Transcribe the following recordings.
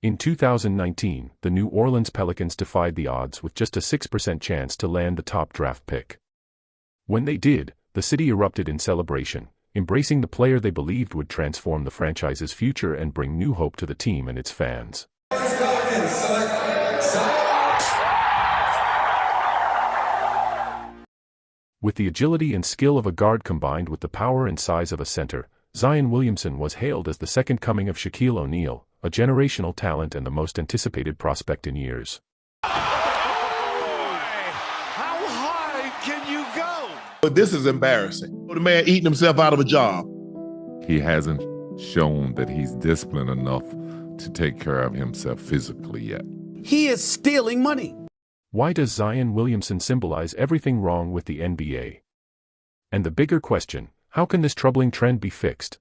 In 2019, the New Orleans Pelicans defied the odds with just a 6% chance to land the top draft pick. When they did, the city erupted in celebration, embracing the player they believed would transform the franchise's future and bring new hope to the team and its fans. With the agility and skill of a guard combined with the power and size of a center, Zion Williamson was hailed as the second coming of Shaquille O'Neal, a generational talent and the most anticipated prospect in years. How high can you go? But this is embarrassing. The man eating himself out of a job. He hasn't shown that he's disciplined enough to take care of himself physically yet. He is stealing money. Why does Zion Williamson symbolize everything wrong with the NBA? And the bigger question, how can this troubling trend be fixed?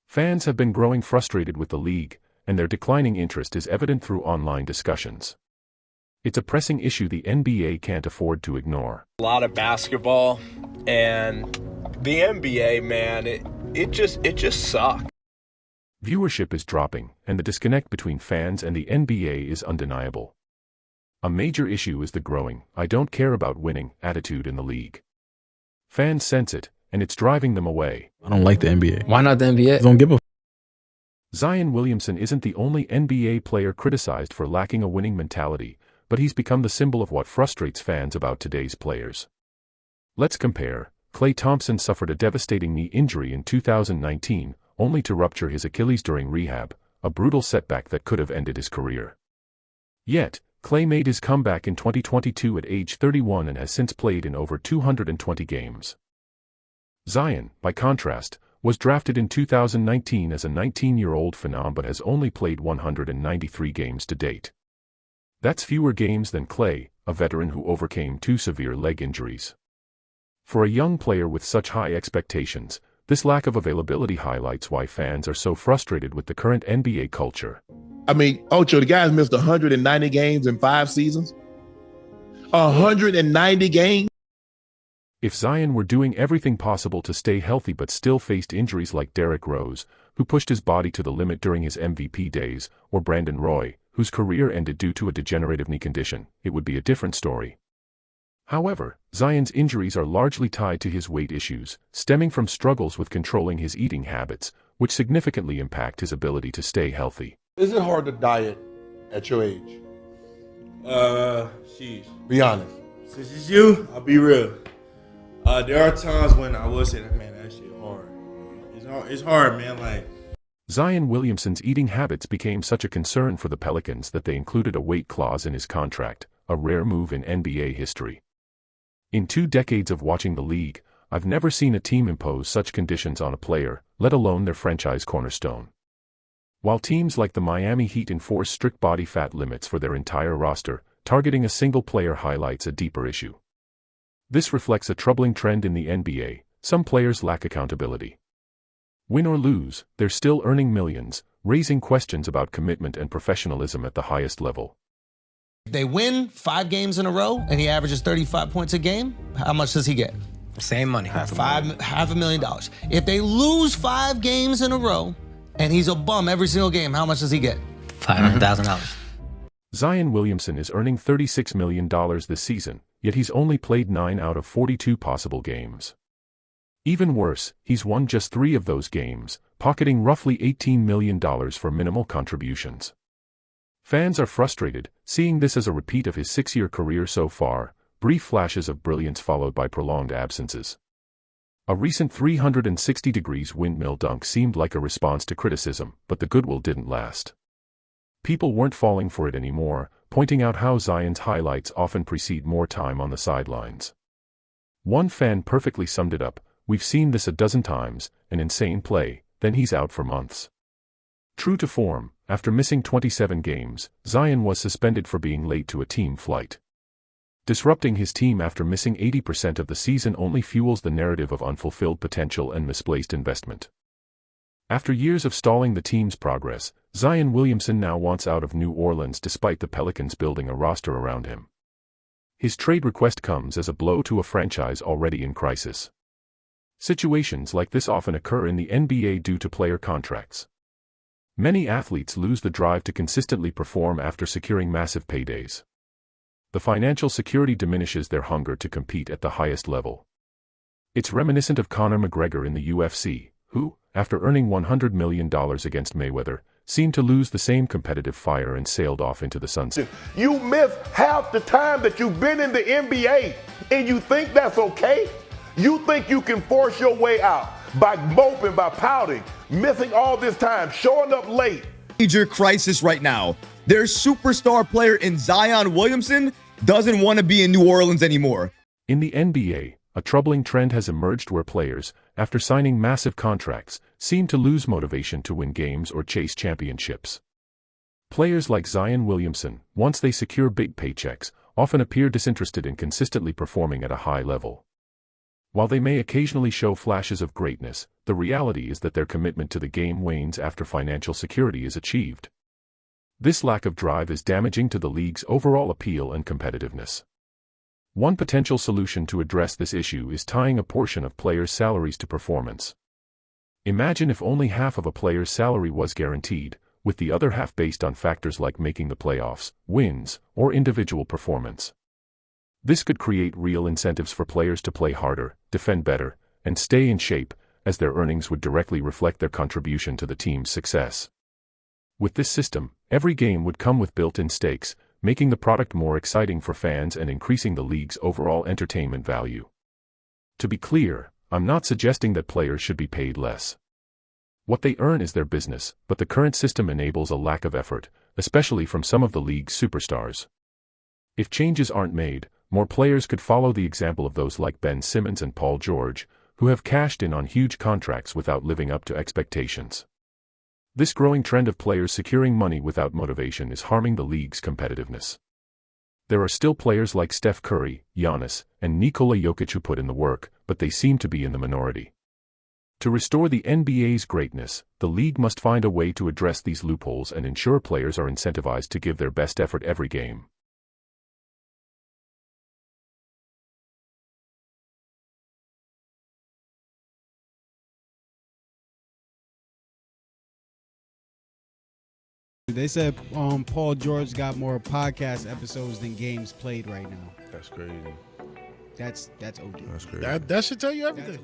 Fans have been growing frustrated with the league, and their declining interest is evident through online discussions. It's a pressing issue the NBA can't afford to ignore. A lot of basketball, and the NBA, man, it just sucks. Viewership is dropping, and the disconnect between fans and the NBA is undeniable. A major issue is the growing "I don't care about winning" attitude in the league. Fans sense it, and it's driving them away. I don't like the NBA. Why not the NBA? I don't give a Zion Williamson isn't the only NBA player criticized for lacking a winning mentality, but he's become the symbol of what frustrates fans about today's players. Let's compare. Klay Thompson suffered a devastating knee injury in 2019, only to rupture his Achilles during rehab, a brutal setback that could have ended his career. Yet, Klay made his comeback in 2022 at age 31 and has since played in over 220 games. Zion, by contrast, was drafted in 2019 as a 19-year-old phenom but has only played 193 games to date. That's fewer games than Klay, a veteran who overcame 2 severe leg injuries. For a young player with such high expectations, this lack of availability highlights why fans are so frustrated with the current NBA culture. I mean, Ocho, the guy's missed 190 games in 5 seasons. 190 games? If Zion were doing everything possible to stay healthy but still faced injuries like Derrick Rose, who pushed his body to the limit during his MVP days, or Brandon Roy, whose career ended due to a degenerative knee condition, it would be a different story. However, Zion's injuries are largely tied to his weight issues, stemming from struggles with controlling his eating habits, which significantly impact his ability to stay healthy. Is it hard to diet at your age? Sheesh. Be honest. Since it's you, I'll be real. There are times when I will say that, man, that shit hard. It's hard, man. Like, Zion Williamson's eating habits became such a concern for the Pelicans that they included a weight clause in his contract, a rare move in NBA history. In 2 decades of watching the league, I've never seen a team impose such conditions on a player, let alone their franchise cornerstone. While teams like the Miami Heat enforce strict body fat limits for their entire roster, targeting a single player highlights a deeper issue. This reflects a troubling trend in the NBA. Some players lack accountability. Win or lose, they're still earning millions, raising questions about commitment and professionalism at the highest level. If they win 5 games in a row and he averages 35 points a game, how much does he get? Same money. $500,000. If they lose 5 games in a row and he's a bum every single game, how much does he get? $500,000. Zion Williamson is earning $36 million this season, yet he's only played 9 out of 42 possible games. Even worse, he's won just 3 of those games, pocketing roughly $18 million for minimal contributions. Fans are frustrated, seeing this as a repeat of his 6-year career so far, brief flashes of brilliance followed by prolonged absences. A recent 360 degrees windmill dunk seemed like a response to criticism, but the goodwill didn't last. People weren't falling for it anymore, pointing out how Zion's highlights often precede more time on the sidelines. One fan perfectly summed it up: "We've seen this a dozen times, an insane play, then he's out for months." True to form, after missing 27 games, Zion was suspended for being late to a team flight. Disrupting his team after missing 80% of the season only fuels the narrative of unfulfilled potential and misplaced investment. After years of stalling the team's progress, Zion Williamson now wants out of New Orleans despite the Pelicans building a roster around him. His trade request comes as a blow to a franchise already in crisis. Situations like this often occur in the NBA due to player contracts. Many athletes lose the drive to consistently perform after securing massive paydays. The financial security diminishes their hunger to compete at the highest level. It's reminiscent of Conor McGregor in the UFC, who, after earning $100 million against Mayweather, seemed to lose the same competitive fire and sailed off into the sunset. You miss half the time that you've been in the NBA, and you think that's okay? You think you can force your way out by moping, by pouting, missing all this time, showing up late. Major crisis right now. Their superstar player in Zion Williamson doesn't want to be in New Orleans anymore. In the NBA, a troubling trend has emerged where players, after signing massive contracts, seem to lose motivation to win games or chase championships. Players like Zion Williamson, once they secure big paychecks, often appear disinterested in consistently performing at a high level. While they may occasionally show flashes of greatness, the reality is that their commitment to the game wanes after financial security is achieved. This lack of drive is damaging to the league's overall appeal and competitiveness. One potential solution to address this issue is tying a portion of players' salaries to performance. Imagine if only half of a player's salary was guaranteed, with the other half based on factors like making the playoffs, wins, or individual performance. This could create real incentives for players to play harder, defend better, and stay in shape, as their earnings would directly reflect their contribution to the team's success. With this system, every game would come with built-in stakes, making the product more exciting for fans and increasing the league's overall entertainment value. To be clear, I'm not suggesting that players should be paid less. What they earn is their business, but the current system enables a lack of effort, especially from some of the league's superstars. If changes aren't made, more players could follow the example of those like Ben Simmons and Paul George, who have cashed in on huge contracts without living up to expectations. This growing trend of players securing money without motivation is harming the league's competitiveness. There are still players like Steph Curry, Giannis, and Nikola Jokic who put in the work, but they seem to be in the minority. To restore the NBA's greatness, the league must find a way to address these loopholes and ensure players are incentivized to give their best effort every game. They said Paul George got more podcast episodes than games played right now. That's crazy. That's OD. That's crazy. That should tell you everything.